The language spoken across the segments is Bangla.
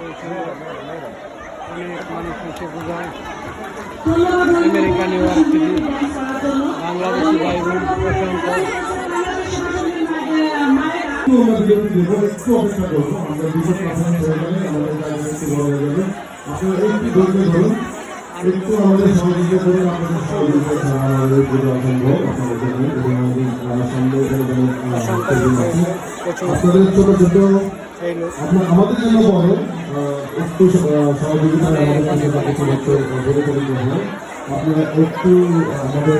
অনেক মানুষ এসে বোঝায় আমেরিকা নিউ ইয়র্ক থেকে বাংলাদেশি ভাই বোন অসংখ্য একটু আমাদের সহযোগিতা করুন, আপনাদের সহযোগিতা আপনাদের ছোট ছোট আমাদের জন্য বড় একটু সহযোগিতা আপনারা একটু আমাদের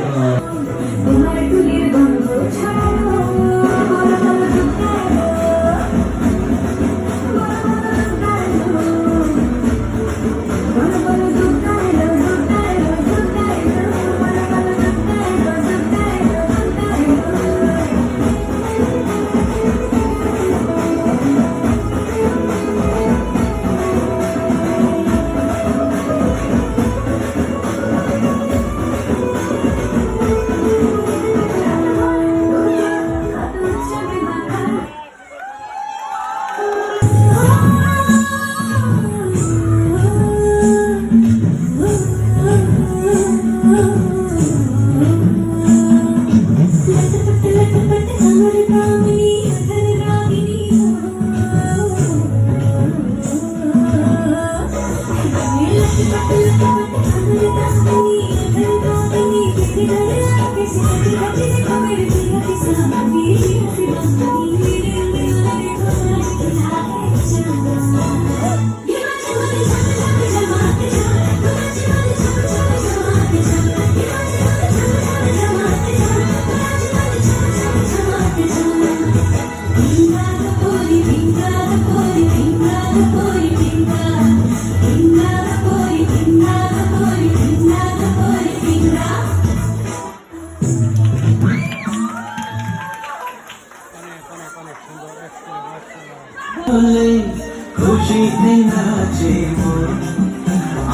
খুশিতে নাচে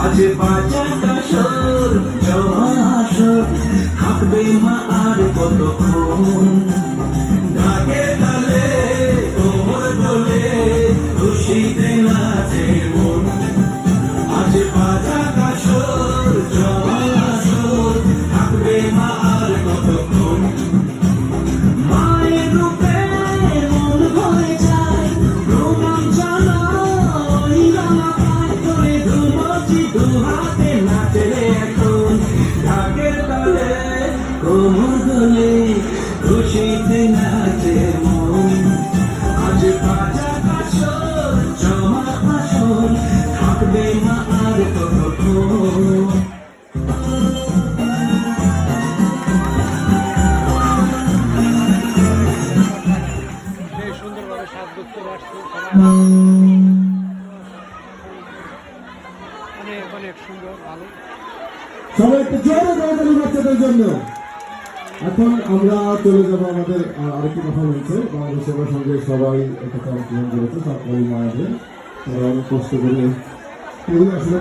আজ বাজাটা সর জমাসর থাকবে মা আর কতক্ষণ ঢাকে তালে তোমর বলে খুশিতে নাচে মন আজ বাজাটা সর জমাসর থাকবে মা আর কতক্ষণ মায়ের রূপে মন ভরে যায় দুহাতে নাচে এখন ঢাকের তালে কোমর দোলে খুশিতে নাচে মন আজ বাজা কাশর জমা আসর থাকবে মা আর কতক্ষণ সুন্দরভাবে সাজ করতে পারছে অনেক সুন্দর ভালো সবাই একটু জোরে জোরে বাচ্চাদের জন্য। এখন আমরা চলে যাবো আমাদের আরেকটি কথা বলছে বাংলাদেশ সেবার সঙ্গে সবাই একটা অংশগ্রহণ করেছে সরকারি মায়েদের অনেক কষ্ট করে আসলে